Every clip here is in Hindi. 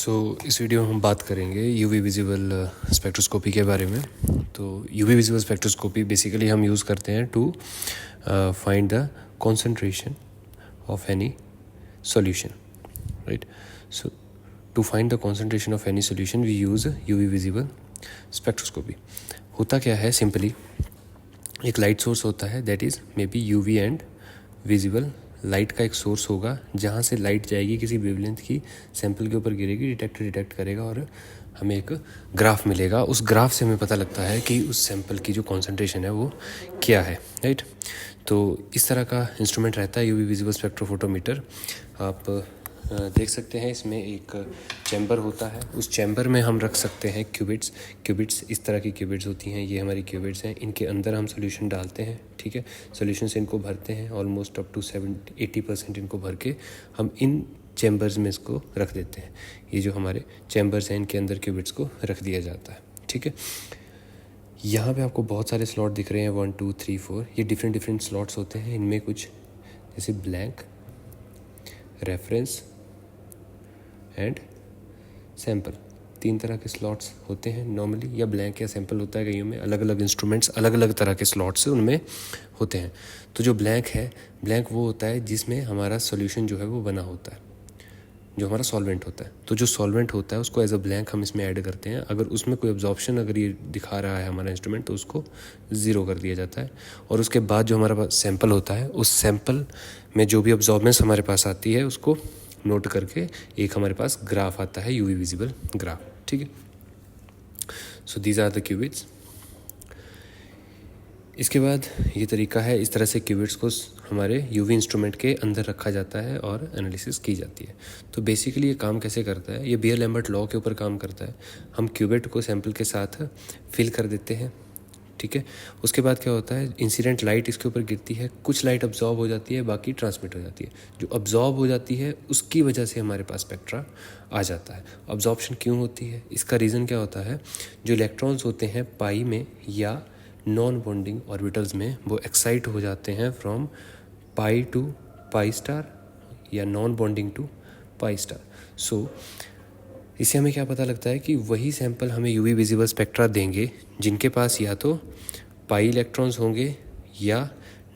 इस वीडियो में हम बात करेंगे यूवी विजिबल स्पेक्ट्रोस्कोपी के बारे में। तो यूवी विजिबल स्पेक्ट्रोस्कोपी बेसिकली हम यूज़ करते हैं to find the concentration of any solution, right. So to find the concentration of any solution we use UV visible spectroscopy. होता क्या है, सिंपली एक लाइट सोर्स होता है, that is may be UV and visible light का एक सोर्स होगा जहाँ से लाइट जाएगी, किसी वेवलेंथ की सैंपल के ऊपर गिरेगी, डिटेक्टर डिटेक्ट करेगा और हमें एक ग्राफ मिलेगा। उस ग्राफ से हमें पता लगता है कि उस सैंपल की जो कॉन्सेंट्रेशन है वो क्या है, राइट। तो इस तरह का इंस्ट्रूमेंट रहता है यूवी विजिबल स्पेक्ट्रोफोटोमीटर। आप देख सकते हैं इसमें एक चैम्बर होता है, उस चैम्बर में हम रख सकते हैं क्यूबिट्स इस तरह की क्यूबिट्स होती हैं, ये हमारी क्यूबिट्स हैं। इनके अंदर हम सॉल्यूशन डालते हैं, ठीक है। सॉल्यूशन से इनको भरते हैं, ऑलमोस्ट अप टू 70-80% इनको भर के हम इन चैम्बर्स में इसको रख देते हैं। ये जो हमारे चैम्बर्स हैं इनके अंदर क्यूबिट्स को रख दिया जाता है, ठीक है। यहाँ पे आपको बहुत सारे स्लॉट दिख रहे हैं, 1 2 3 4, ये डिफरेंट स्लॉट्स होते हैं। इनमें कुछ जैसे ब्लैंक, रेफरेंस एंड सैंपल, 3 तरह के स्लॉट्स होते हैं नॉर्मली, या ब्लैंक या सैंपल होता है। कईयों में अलग अलग इंस्ट्रूमेंट्स अलग अलग तरह के स्लॉट्स उनमें होते हैं। तो जो ब्लैंक है, ब्लैंक वो होता है जिसमें हमारा सॉल्यूशन जो है वो बना होता है, जो हमारा सॉल्वेंट होता है। तो जो सॉल्वेंट होता है उसको एज अ ब्लैंक हम इसमें ऐड करते हैं। अगर उसमें कोई एब्जॉर्प्शन अगर ये दिखा रहा है हमारा इंस्ट्रूमेंट, तो उसको 0 कर दिया जाता है। और उसके बाद जो हमारा पास सैंपल होता है, उस सैंपल में जो भी ऑब्जॉर्बेंस हमारे पास आती है उसको नोट करके एक हमारे पास ग्राफ आता है, यूवी विजिबल ग्राफ, ठीक है। So these are the cuvettes. इसके बाद ये तरीका है, इस तरह से क्यूबिट्स को हमारे यूवी इंस्ट्रूमेंट के अंदर रखा जाता है और एनालिसिस की जाती है। तो बेसिकली ये काम कैसे करता है, ये बियर लैम्बर्ट लॉ के ऊपर काम करता है। हम क्यूबिट को सैंपल के साथ फिल कर देते हैं, ठीक है। उसके बाद क्या होता है, इंसिडेंट लाइट इसके ऊपर गिरती है, कुछ लाइट अब्जॉर्ब हो जाती है, बाकी ट्रांसमिट हो जाती है। जो अब्जॉर्ब हो जाती है उसकी वजह से हमारे पास स्पेक्ट्रा आ जाता है। अब्जॉर्प्शन क्यों होती है, इसका रीज़न क्या होता है, जो इलेक्ट्रॉन्स होते हैं पाई में या नॉन बॉन्डिंग ऑर्बिटल्स में, वो एक्साइट हो जाते हैं from pi to pi star या non bonding to pi star. So इससे हमें क्या पता लगता है कि वही सैंपल हमें यूवी विजिबल स्पेक्ट्रा देंगे जिनके पास या तो पाई इलेक्ट्रॉन्स होंगे या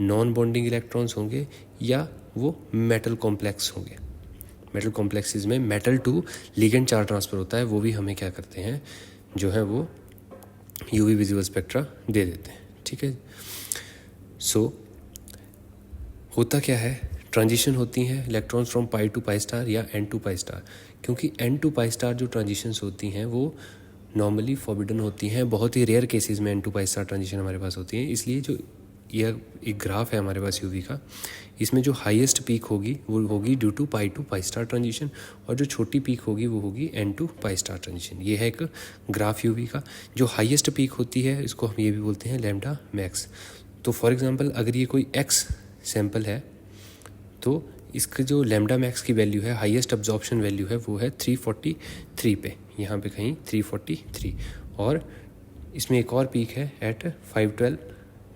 नॉन बॉन्डिंग इलेक्ट्रॉन्स होंगे या वो मेटल कॉम्प्लेक्स होंगे। मेटल कॉम्प्लेक्सेस में metal to ligand charge transfer होता है, वो भी हमें क्या करते हैं, जो है वो यूवी विजिबल स्पेक्ट्रा दे देते हैं, ठीक है। सो होता क्या है, ट्रांजिशन होती हैं electrons from pi to pi star या एन टू पाई स्टार। क्योंकि एन टू पाई स्टार जो ट्रांजिशंस होती हैं वो नॉर्मली फॉरबिडन होती हैं, बहुत ही रेयर केसेस में n to pi star transition हमारे पास होती है। इसलिए जो यह एक ग्राफ है हमारे पास यूवी का, इसमें जो हाईएस्ट पीक होगी वो होगी due to pi star transition, और जो छोटी पीक होगी वो होगी n to pi star transition. ये है एक ग्राफ यूवी का। जो हाईएस्ट पीक होती है इसको हम ये भी बोलते हैं लैम्डा मैक्स। तो फॉर एग्जांपल अगर ये कोई एक्स सैंपल है, तो इसका जो लैम्डा मैक्स की वैल्यू है, हाईएस्ट अब्जॉर्प्शन वैल्यू है, वो है 343 पे, यहाँ पे कहीं 343। और इसमें एक और पीक है एट 512,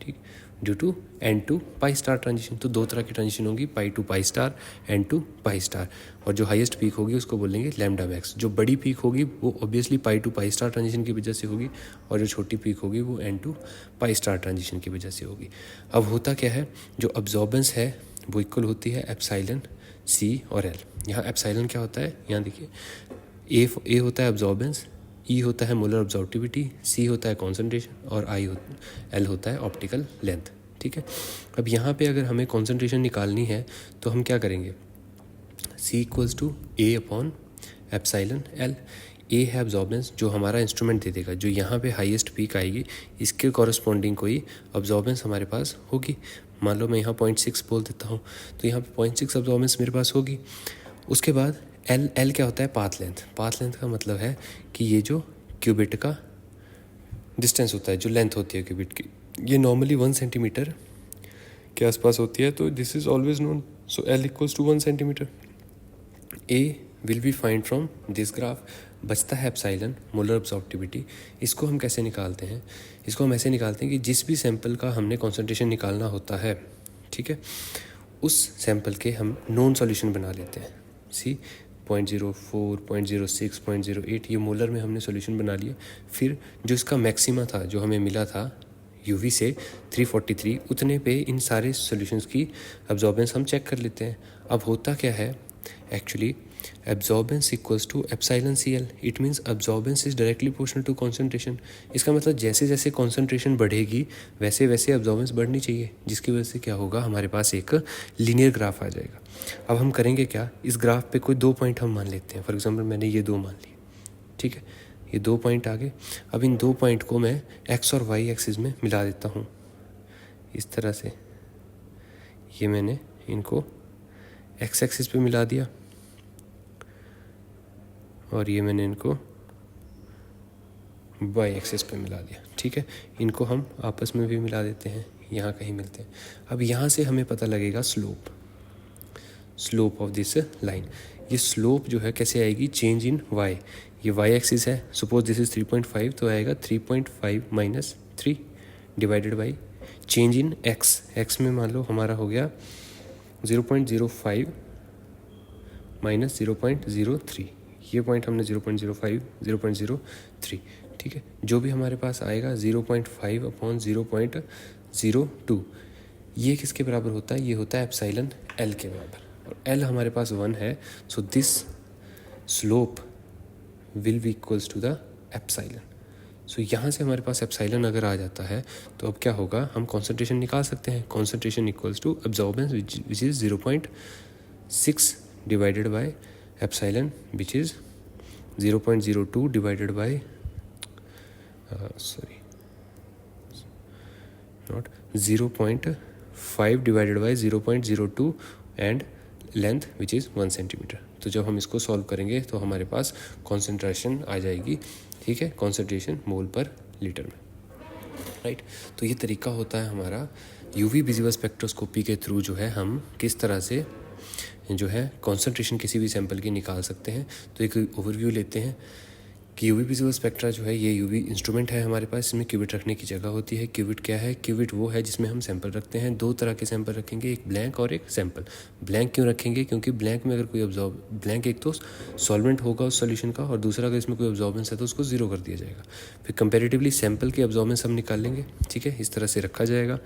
ठीक, due to n to pi star transition. तो 2 तरह की ट्रांजिशन होगी, pi to pi star, n to pi star. और जो हाईएस्ट पीक होगी उसको बोलेंगे लैम्डा मैक्स। जो बड़ी पीक होगी वो obviously pi to pi star transition की वजह से होगी, और जो छोटी पीक होगी वो n to pi star transition की वजह से होगी। अब होता क्या है, जो अब्जॉर्बेंस है वो इक्वल होती है एप्सिलॉन सी और एल। यहाँ एप्सिलॉन क्या होता है, यहाँ देखिए, ए होता है अब्जॉर्बेंस, ई होता है मोलर अब्जॉर्बिविटी, सी होता है कॉन्सेंट्रेशन, और एल होता है ऑप्टिकल लेंथ, ठीक है। अब यहाँ पे अगर हमें कॉन्सेंट्रेशन निकालनी है तो हम क्या करेंगे, C equals to A upon epsilon L. A है अब्जॉर्बेंस जो हमारा इंस्ट्रूमेंट दे देगा, जो यहाँ पे हाईएस्ट पीक आएगी इसके कॉरस्पॉन्डिंग कोई अब्जॉर्बेंस हमारे पास होगी। मान लो मैं यहाँ 0.6 बोल देता हूँ, तो यहाँ पे 0.6 अब्जॉर्बेंस मेरे पास होगी। उसके बाद एल क्या होता है, पाथ लेंथ। पाथ लेंथ का मतलब है कि ये जो क्यूबिट का डिस्टेंस होता है, जो लेंथ होती है क्यूबिट की, ये नॉर्मली 1 सेंटीमीटर के आसपास होती है। तो this is always known, so l equals to 1 centimetre. A will be find from this graph. बचता है एप्सिलॉन मोलर अब्जॉर्बिविटी। इसको हम कैसे निकालते हैं, इसको हम ऐसे निकालते हैं कि जिस भी सैंपल का हमने कॉन्सेंट्रेशन निकालना होता है, ठीक है, उस सैंपल के हम नोन सॉल्यूशन बना लेते हैं। सी 0.04, 0.06, 0.08 ये मोलर में हमने सॉल्यूशन बना लिया। फिर जो इसका मैक्सिमा था जो हमें मिला था यूवी से 343, उतने पे इन सारे सॉल्यूशंस की एब्जॉर्बेंस हम चेक कर लेते हैं। अब होता क्या है actually, absorbance equals to epsilon CL, it means absorbance is directly proportional to concentration. इसका मतलब जैसे जैसे कॉन्सेंट्रेशन बढ़ेगी वैसे वैसे एब्जॉर्बेंस बढ़नी चाहिए, जिसकी वजह से क्या होगा, हमारे पास एक लीनियर ग्राफ आ जाएगा। अब हम करेंगे क्या, इस ग्राफ पे कोई 2 पॉइंट हम मान लेते हैं। फॉर एग्जाम्पल मैंने ये 2 मान लिए, ठीक है, ये 2 पॉइंट आ गए। अब इन 2 पॉइंट को मैं एक्स और वाई एक्सिस में मिला देता हूँ इस तरह से। ये मैंने इनको एक्स एक्सिस पे मिला दिया और ये मैंने इनको वाई एक्सिस पे मिला दिया, ठीक है। इनको हम आपस में भी मिला देते हैं, यहाँ कहीं मिलते हैं। अब यहाँ से हमें पता लगेगा स्लोप ऑफ दिस लाइन। ये स्लोप जो है कैसे आएगी, चेंज इन वाई। ये वाई एक्सिस है, सपोज दिस इज 3.5, तो आएगा 3.5 minus 3 divided by change in x. X में मान लो हमारा हो गया 0.05 माइनस 0.03, ये पॉइंट हमने 0.05 0.03, ठीक है। जो भी हमारे पास आएगा 0.5 अपॉन 0.02, ये किसके बराबर होता है, ये होता है एप्सिलॉन L के बराबर, और L हमारे पास 1 है। So this slope will be equals to the epsilon. So यहाँ से हमारे पास एप्सिलॉन अगर आ जाता है तो अब क्या होगा, हम कॉन्सेंट्रेशन निकाल सकते हैं। Concentration equals to absorbance which is 0.6 divided by epsilon which is 0.02 divided by 0.5 divided by 0.02 and length which is 1 centimetre. तो जब हम इसको सॉल्व करेंगे तो हमारे पास कॉन्सेंट्रेशन आ जाएगी, ठीक है, कॉन्सेंट्रेशन मोल पर लीटर में, राइट। तो ये तरीका होता है हमारा यूवी विजिबल स्पेक्ट्रोस्कोपी के थ्रू जो है हम किस तरह से जो है कॉन्सेंट्रेशन किसी भी सैंपल की निकाल सकते हैं। तो एक ओवरव्यू लेते हैं कि यूवी विजिबल स्पेक्ट्रा जो है ये यूवी इंस्ट्रूमेंट है हमारे पास, इसमें क्यूबिट रखने की जगह होती है। क्यूबिट क्या है, क्यूबिट वो है जिसमें हम सैंपल रखते हैं। 2 तरह के सैंपल रखेंगे, एक ब्लैंक और एक सैंपल। ब्लैंक क्यों रखेंगे, क्योंकि ब्लैंक में अगर कोई ब्लैंक एक तो सॉल्वेंट होगा उस सॉल्यूशन का, और दूसरा अगर इसमें कोई अब्जॉर्बेंस है तो उसको 0 कर दिया जाएगा। फिर कंपेरेटिवली सैंपल की अब्जॉर्बेंस हम निकाल लेंगे, ठीक है, इस तरह से रखा जाएगा।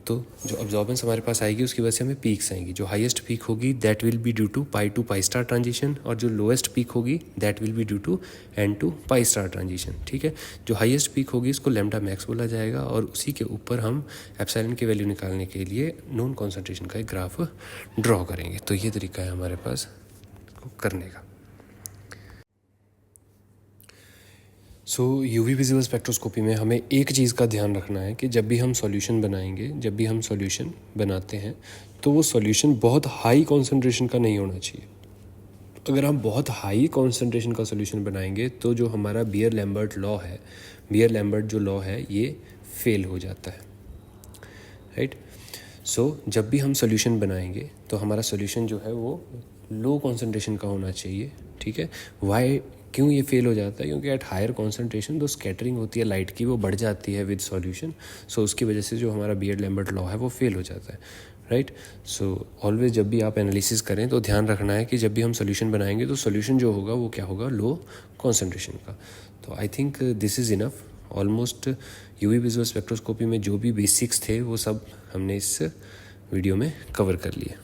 तो जो अब्जॉर्बेंस हमारे पास आएगी उसकी वजह से हमें पीक्स आएंगी। जो हाईएस्ट पीक होगी that will be due to pi to pi star transition, और जो लोएस्ट पीक होगी that will be due to n to pi star transition, ठीक है। जो हाईएस्ट पीक होगी इसको लैम्डा मैक्स बोला जाएगा, और उसी के ऊपर हम एप्सिलॉन की वैल्यू निकालने के लिए नॉन कॉन्सेंट्रेशन का एक ग्राफ ड्रॉ करेंगे। तो ये तरीका है हमारे पास करने का। सो यूवी विजिबल स्पेक्ट्रोस्कोपी में हमें एक चीज़ का ध्यान रखना है कि जब भी हम सॉल्यूशन बनाएंगे, जब भी हम सॉल्यूशन बनाते हैं तो वो सॉल्यूशन बहुत हाई कॉन्सेंट्रेशन का नहीं होना चाहिए। अगर हम बहुत हाई कॉन्सेंट्रेशन का सॉल्यूशन बनाएंगे तो जो हमारा बियर लैम्बर्ट लॉ है, बियर लैम्बर्ट जो लॉ है ये फेल हो जाता है, राइट। सो जब भी हम सॉल्यूशन बनाएंगे तो हमारा सॉल्यूशन जो है वो लो कॉन्सेंट्रेशन का होना चाहिए, ठीक है। वाई क्यों ये फेल हो जाता है, क्योंकि एट हायर कॉन्सेंट्रेशन जो स्कैटरिंग होती है लाइट की वो बढ़ जाती है विद सॉल्यूशन। सो उसकी वजह से जो हमारा बियर लैम्बर्ट लॉ है वो फेल हो जाता है, राइट। सो ऑलवेज जब भी आप एनालिसिस करें तो ध्यान रखना है कि जब भी हम सॉल्यूशन बनाएंगे तो सॉल्यूशन जो होगा वो क्या होगा, लो कॉन्सेंट्रेशन का। तो I think this is enough. Almost UV visual spectroscopy में जो भी बेसिक्स थे वो सब हमने इस वीडियो में कवर कर लिए।